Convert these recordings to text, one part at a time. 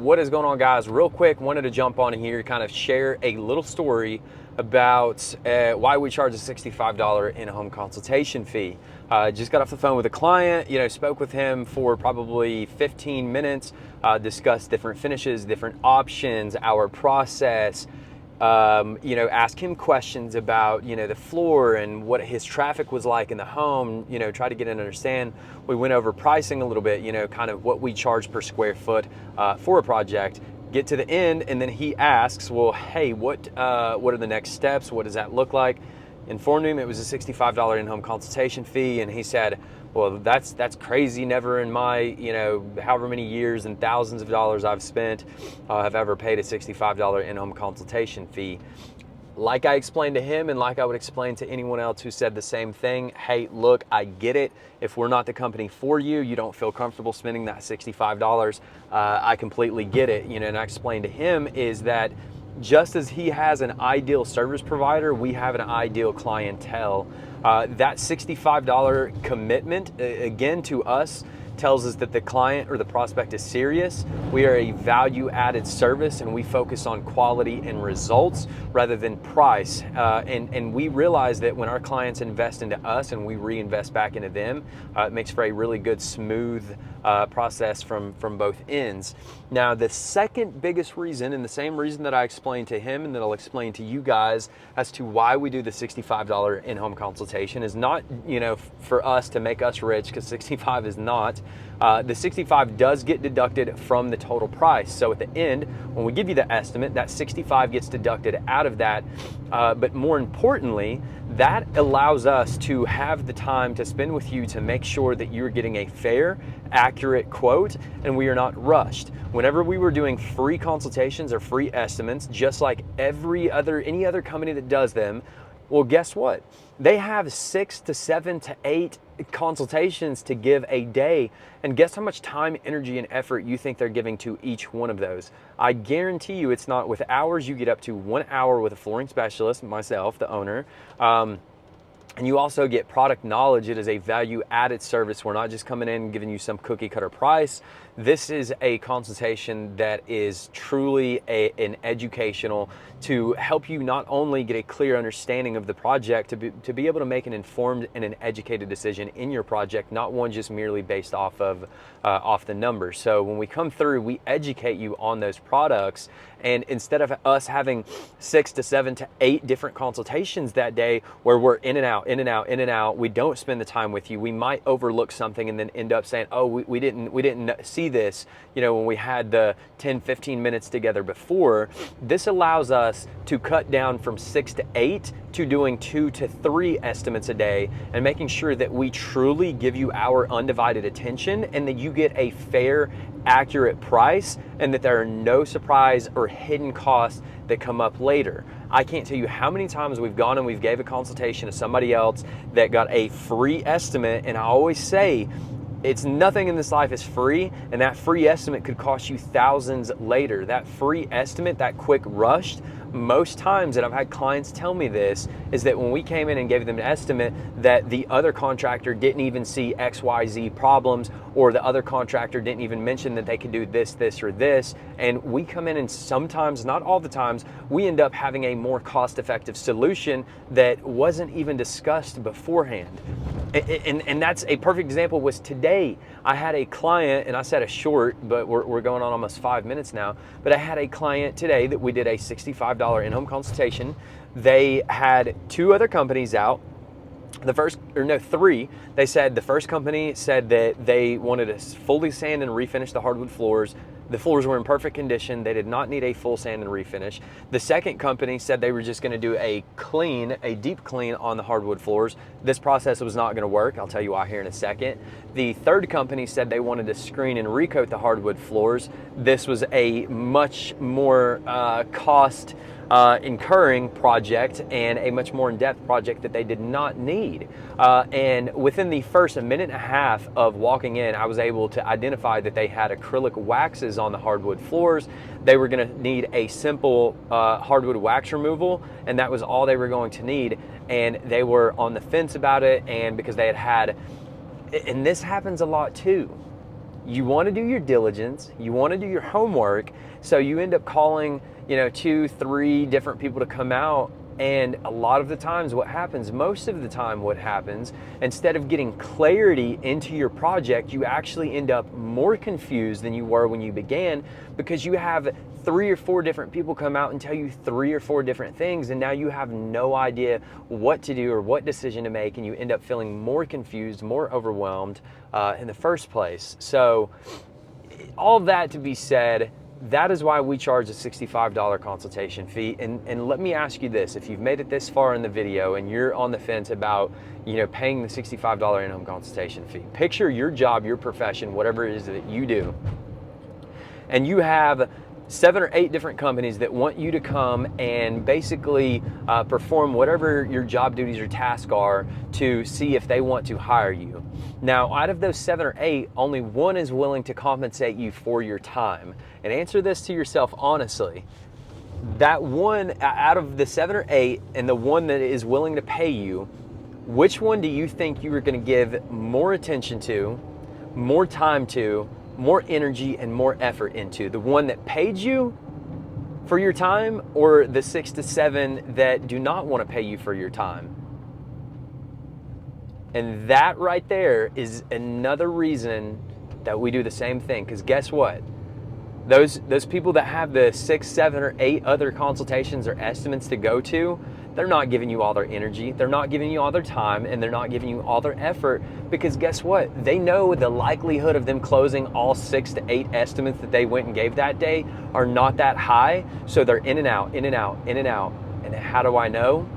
What is going on, guys? Real quick, wanted to jump on here, kind of share a little story about why we charge a $65 in-home consultation fee. Just got off the phone with a client, spoke with him for probably 15 minutes, discussed different finishes, different options, our process, ask him questions about, the floor and what his traffic was like in the home, try to get an understand. We went over pricing a little bit, kind of what we charge per square foot for a project. Get to the end, and then he asks, well, hey, what are the next steps? What does that look like? Informed him it was a $65 in-home consultation fee, and he said, well, that's crazy. Never in my, however many years and thousands of dollars I've spent, have ever paid a $65 in-home consultation fee. Like I explained to him, and like I would explain to anyone else who said the same thing, hey, look, I get it. If we're not the company for you, you don't feel comfortable spending that $65. I completely get it. And I explained to him is that just as he has an ideal service provider, we have an ideal clientele. That $65 commitment, again, to us, tells us that the client or the prospect is serious. We are a value-added service, and we focus on quality and results rather than price. And we realize that when our clients invest into us and we reinvest back into them, it makes for a really good, smooth process from both ends. Now, the second biggest reason, and the same reason that I explained to him and that I'll explain to you guys as to why we do the $65 in-home consultation, is not, for us to make us rich, because 65 is not. The 65 does get deducted from the total price. So at the end, when we give you the estimate, that 65 gets deducted out of that. But more importantly, that allows us to have the time to spend with you to make sure that you're getting a fair, accurate quote, and we are not rushed. Whenever we were doing free consultations or free estimates, just like any other company that does them, well, guess what? They have 6 to 7 to 8 consultations to give a day. And guess how much time, energy, and effort you think they're giving to each one of those? I guarantee you it's not. With hours, you get up to 1 hour with a flooring specialist, myself, the owner. And you also get product knowledge. It is a value-added service. We're not just coming in and giving you some cookie-cutter price. This is a consultation that is truly an educational to help you not only get a clear understanding of the project, to be able to make an informed and an educated decision in your project, not one just merely based off the numbers. So when we come through, we educate you on those products. And instead of us having 6 to 7 to 8 different consultations that day where we're in and out, we don't spend the time with you. We might overlook something and then end up saying, oh, we didn't see this, when we had the 10, 15 minutes together before. This allows us to cut down from 6 to 8 to doing 2 to 3 estimates a day, and making sure that we truly give you our undivided attention and that you get a fair, accurate price, and that there are no surprise or hidden costs that come up later. I can't tell you how many times we've gone and we've gave a consultation to somebody else that got a free estimate, and I always say, it's nothing in this life is free, and that free estimate could cost you thousands later. That free estimate, that quick rush, most times, and I've had clients tell me this, is that when we came in and gave them an estimate, that the other contractor didn't even see XYZ problems, or the other contractor didn't even mention that they could do this, this, or this. And we come in and sometimes, not all the times, we end up having a more cost-effective solution that wasn't even discussed beforehand. And that's a perfect example. Was today I had a client, and I said a short, but we're going on almost 5 minutes now, but I had a client today that we did a $65 in-home consultation. They had 2 other companies out. Three. They said the first company said that they wanted to fully sand and refinish the hardwood floors. The floors were in perfect condition. They did not need a full sand and refinish. The second company said they were just going to do a deep clean on the hardwood floors. This process was not going to work. I'll tell you why here in a second. The third company said they wanted to screen and recoat the hardwood floors. This was a much more cost incurring project and a much more in-depth project that they did not need. And within the first minute and a half of walking in, I was able to identify that they had acrylic waxes on the hardwood floors. They were going to need a simple hardwood wax removal, and that was all they were going to need. And they were on the fence about it, and because they had, and this happens a lot too. you want to do your diligence, you want to do your homework, so you end up calling, 2, 3 different people to come out. And a lot of the times most of the time what happens, instead of getting clarity into your project, you actually end up more confused than you were when you began, because you have 3 or 4 different people come out and tell you 3 or 4 different things, and now you have no idea what to do or what decision to make, and you end up feeling more confused, more overwhelmed in the first place. So all that to be said, that is why we charge a $65 consultation fee. And let me ask you this: if you've made it this far in the video and you're on the fence about, paying the $65 in-home consultation fee, picture your job, your profession, whatever it is that you do, and you have 7 or 8 different companies that want you to come and basically perform whatever your job duties or tasks are to see if they want to hire you. Now, out of those 7 or 8, only one is willing to compensate you for your time. And answer this to yourself honestly: that one out of the 7 or 8, and the one that is willing to pay you, which one do you think you are going to give more attention to, more time to, more energy and more effort into? The one that paid you for your time, or the 6 to 7 that do not want to pay you for your time? And that right there is another reason that we do the same thing. Because guess what? Those people that have the 6, 7, or 8 other consultations or estimates to go to, they're not giving you all their energy, they're not giving you all their time, and they're not giving you all their effort, because guess what? They know the likelihood of them closing all 6 to 8 estimates that they went and gave that day are not that high, so they're in and out, in and out, in and out. And how do I know?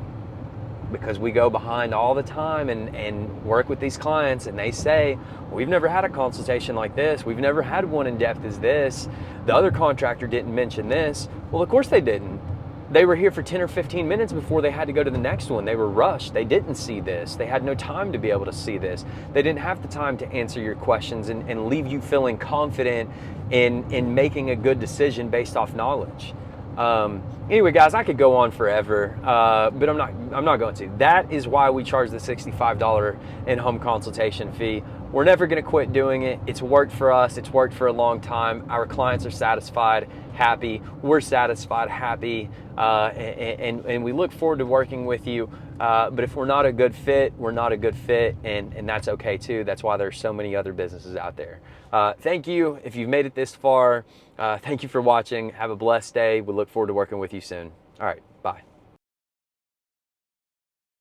Because we go behind all the time and work with these clients, and they say, we've never had a consultation like this, we've never had one in depth as this, the other contractor didn't mention this. Well, of course they didn't. They were here for 10 or 15 minutes before they had to go to the next one. They were rushed. They didn't see this. They had no time to be able to see this. They didn't have the time to answer your questions and leave you feeling confident in making a good decision based off knowledge. Anyway, guys, I could go on forever, but I'm not going to. That is why we charge the $65 in-home consultation fee. We're never going to quit doing it. It's worked for us. It's worked for a long time. Our clients are satisfied, happy. We're satisfied, happy, and we look forward to working with you. But if we're not a good fit, we're not a good fit, and that's okay too. That's why there's so many other businesses out there. Thank you. If you've made it this far, thank you for watching. Have a blessed day. We look forward to working with you soon. All right.